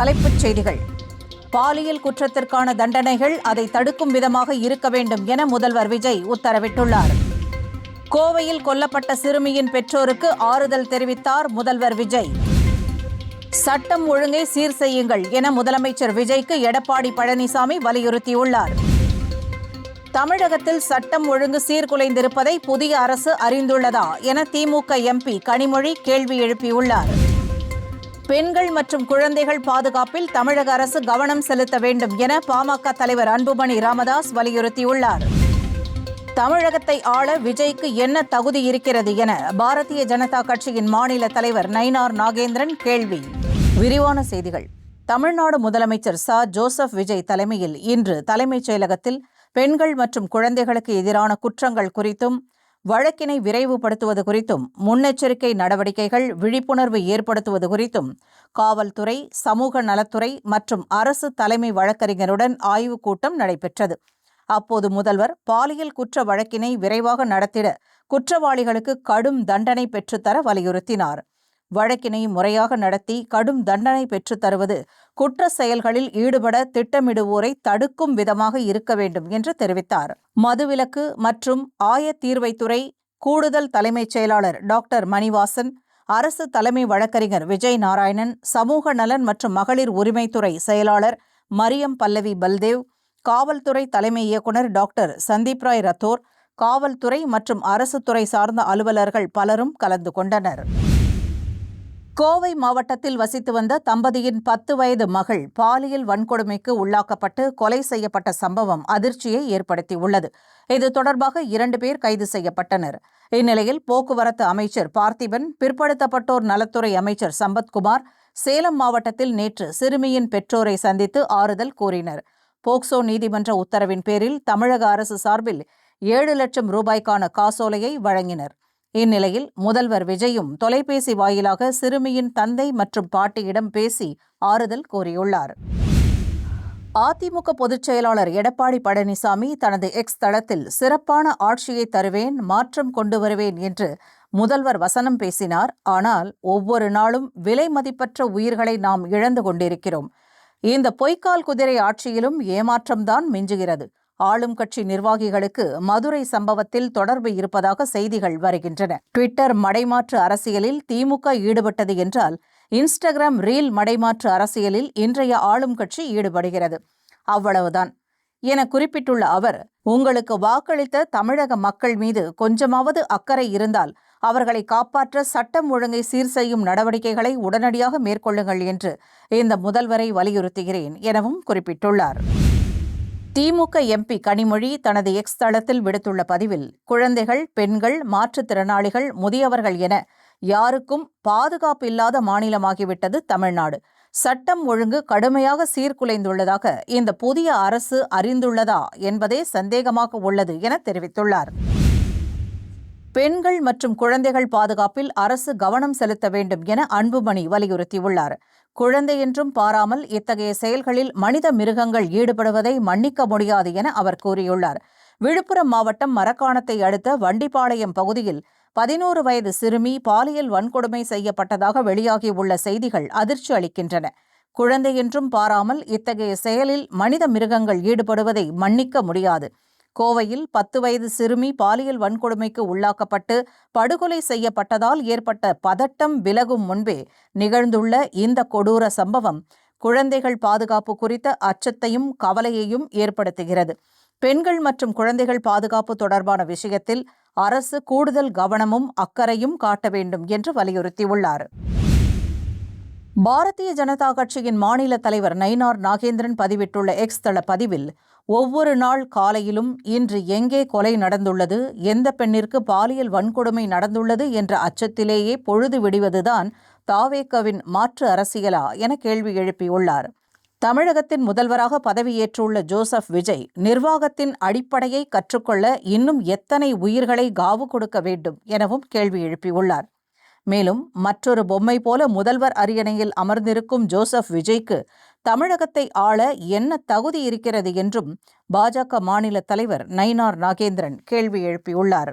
தலைப்புச் செய்திகள். பாலியல் குற்றத்திற்கான தண்டனைகள் அதை தடுக்கும் விதமாக இருக்க வேண்டும் என முதல்வர் விஜய் உத்தரவிட்டுள்ளார். கோவையில் கொல்லப்பட்ட சிறுமியின் பெற்றோருக்கு ஆறுதல் தெரிவித்தார் முதல்வர் விஜய். சட்டம் ஒழுங்கை சீர் செய்யுங்கள் என முதலமைச்சர் விஜய்க்கு எடப்பாடி பழனிசாமி வலியுறுத்தியுள்ளார். தமிழகத்தில் சட்டம் ஒழுங்கு சீர்குலைந்திருப்பதை புதிய அரசு அறிந்துள்ளதா என திமுக எம்பி கனிமொழி கேள்வி எழுப்பியுள்ளார். பெண்கள் மற்றும் குழந்தைகள் பாதுகாப்பில் தமிழக அரசு கவனம் செலுத்த வேண்டும் என பாமக தலைவர் அன்புமணி ராமதாஸ் வலியுறுத்தியுள்ளார். தமிழகத்தை ஆள விஜய்க்கு என்ன தகுதி இருக்கிறது என பாரதிய ஜனதா கட்சியின் மாநில தலைவர் நயினார் நாகேந்திரன் கேள்வி. விரிவான செய்திகள். தமிழ்நாடு முதலமைச்சர் ஜோசப் விஜய் தலைமையில் இன்று தலைமைச் செயலகத்தில் பெண்கள் மற்றும் குழந்தைகளுக்கு எதிரான குற்றங்கள் குறித்தும் வழக்கினை விரைவுபடுத்துவது குறித்தும் முன்னெச்சரிக்கை நடவடிக்கைகள் விழிப்புணர்வு ஏற்படுத்துவது குறித்தும் காவல்துறை, சமூக நலத்துறை மற்றும் அரசு தலைமை வழக்கறிஞருடன் ஆய்வுக் கூட்டம் நடைபெற்றது. அப்போது முதல்வர் பாலியல் குற்ற வழக்கினை விரைவாக நடத்திட குற்றவாளிகளுக்கு கடும் தண்டனை பெற்றுத்தர வலியுறுத்தினார். வழக்கினை முறையாக நடத்தி கடும் தண்டனை பெற்றுத் தருவது குற்ற செயல்களில் ஈடுபட திட்டமிடுவோரை தடுக்கும் விதமாக இருக்க வேண்டும் என்று தெரிவித்தார். மதுவிலக்கு மற்றும் ஆயத்தீர்வைத்துறை கூடுதல் தலைமைச் செயலாளர் டாக்டர் மணிவாசன், அரசு தலைமை வழக்கறிஞர் விஜய் நாராயணன், சமூக நலன் மற்றும் மகளிர் உரிமைத்துறை செயலாளர் மரியம் பல்லவி பல்தேவ், காவல்துறை தலைமை இயக்குநர் டாக்டர் சந்தீப் ராய் ரத்தோர், காவல்துறை மற்றும் அரசு துறை சார்ந்த அலுவலர்கள் பலரும் கலந்து கொண்டனர். கோவை மாவட்டத்தில் வசித்து வந்த தம்பதியின் 10 வயது மகள் பாலியல் வன்கொடுமைக்கு உள்ளாக்கப்பட்டு கொலை செய்யப்பட்ட சம்பவம் அதிர்ச்சியை ஏற்படுத்தியுள்ளது. இது தொடர்பாக 2 பேர் கைது செய்யப்பட்டனர். இந்நிலையில் போக்குவரத்து அமைச்சர் பார்த்திபன், பிற்படுத்தப்பட்டோர் நலத்துறை அமைச்சர் சம்பத்குமார் சேலம் மாவட்டத்தில் நேற்று சிறுமியின் பெற்றோரை சந்தித்து ஆறுதல் கூறினர். போக்சோ நீதிமன்ற உத்தரவின் பேரில் தமிழக அரசு சார்பில் 7 லட்சம் ரூபாய்க்கான காசோலையை வழங்கினர். இந்நிலையில் முதல்வர் விஜயும் தொலைபேசி வாயிலாக சிறுமியின் தந்தை மற்றும் பாட்டியிடம் பேசி ஆறுதல் கூறியுள்ளார். அதிமுக பொதுச் செயலாளர் எடப்பாடி பழனிசாமி தனது எக்ஸ் தளத்தில் சிறப்பான ஆட்சியை தருவேன், மாற்றம் கொண்டு வருவேன் என்று முதல்வர் வசனம் பேசினார். ஆனால் ஒவ்வொரு நாளும் விலை மதிப்பற்ற உயிர்களை நாம் இழந்து கொண்டிருக்கிறோம். இந்த பொய்க்கால் குதிரை ஆட்சியிலும் ஏமாற்றம்தான் மிஞ்சுகிறது. ஆளும் கட்சி நிர்வாகிகளுக்கு மதுரை சம்பவத்தில் தொடர்பு இருப்பதாக செய்திகள் வருகின்றன. ட்விட்டர் மடைமாற்று அரசியலில் திமுக ஈடுபட்டது என்றால், இன்ஸ்டாகிராம் ரீல் மடைமாற்று அரசியலில் இன்றைய ஆளும் கட்சி ஈடுபடுகிறது. அவ்வளவுதான் என குறிப்பிட்டுள்ள அவர், உங்களுக்கு வாக்களித்த தமிழக மக்கள் மீது கொஞ்சமாவது அக்கறை இருந்தால் அவர்களை காப்பாற்ற சட்டம் ஒழுங்கை சீர் செய்யும் நடவடிக்கைகளை உடனடியாக மேற்கொள்ளுங்கள் என்று இந்த முதல்வரை வலியுறுத்துகிறேன் எனவும் குறிப்பிட்டுள்ளார். திமுக எம்பி கனிமொழி தனது எக்ஸ் தளத்தில் விடுத்துள்ள பதிவில், குழந்தைகள், பெண்கள், மாற்றுத்திறனாளிகள், முதியவர்கள் என யாருக்கும் பாதுகாப்பில்லாத மாநிலமாகிவிட்டது தமிழ்நாடு. சட்டம் ஒழுங்கு கடுமையாக சீர்குலைந்துள்ளதாக இந்த புதிய அரசு அறிந்துள்ளதா என்பதே சந்தேகமாக உள்ளது என தெரிவித்துள்ளார். பெண்கள் மற்றும் குழந்தைகள் பாதுகாப்பில் அரசு கவனம் செலுத்த வேண்டும் என அன்புமணி வலியுறுத்தியுள்ளார். குழந்தை என்றும் பாராமல் இத்தகைய செயல்களில் மனித மிருகங்கள் ஈடுபடுவதை மன்னிக்க முடியாது என அவர் கூறியுள்ளார். விழுப்புரம் மாவட்டம் மரக்காணத்தை அடுத்த வண்டிப்பாளையம் பகுதியில் 11 வயது சிறுமி பாலியல் வன்கொடுமை செய்யப்பட்டதாக வெளியாகியுள்ள செய்திகள் அதிர்ச்சி அளிக்கின்றன. குழந்தை என்றும் பாராமல் இத்தகைய செயலில் மனித மிருகங்கள் ஈடுபடுவதை மன்னிக்க முடியாது. கோவையில் 10 வயது சிறுமி பாலியல் வன்கொடுமைக்கு உள்ளாக்கப்பட்டு படுகொலை செய்யப்பட்டதால் ஏற்பட்ட பதட்டம் விலகும் முன்பே நிகழ்ந்துள்ள இந்த கொடூர சம்பவம் குழந்தைகள் பாதுகாப்பு குறித்த அச்சத்தையும் கவலையையும் ஏற்படுத்துகிறது. பெண்கள் மற்றும் குழந்தைகள் பாதுகாப்பு தொடர்பான விஷயத்தில் அரசு கூடுதல் கவனமும் அக்கறையும் காட்ட வேண்டும் என்று வலியுறுத்தியுள்ளார். பாரதிய ஜனதா கட்சியின் மாநில தலைவர் நயினார் நாகேந்திரன் பதிவிட்டுள்ள எக்ஸ் தள பதிவில், ஒவ்வொரு நாள் காலையிலும் இன்று எங்கே கொலை நடந்துள்ளது, எந்த பெண்ணிற்கு பாலியல் வன்கொடுமை நடந்துள்ளது என்ற அச்சத்திலேயே பொழுது விடுவதுதான் தாவேகவின் மாற்று அரசியலா என கேள்வி எழுப்பியுள்ளார். தமிழகத்தின் முதல்வராக பதவியேற்றுள்ள ஜோசப் விஜய் நிர்வாகத்தின் அடிப்படையை கற்றுக்கொள்ள இன்னும் எத்தனை உயிர்களை காவு கொடுக்க வேண்டும் எனவும் கேள்வி எழுப்பியுள்ளார். மேலும் மற்றொரு பொம்மை போல முதல்வர் அரியணையில் அமர்ந்திருக்கும் ஜோசப் விஜய்க்கு தமிழகத்தை ஆள என்ன தகுதி இருக்கிறது என்றும் பாஜக மாநில தலைவர் நயினார் நாகேந்திரன் கேள்வி எழுப்பியுள்ளார்.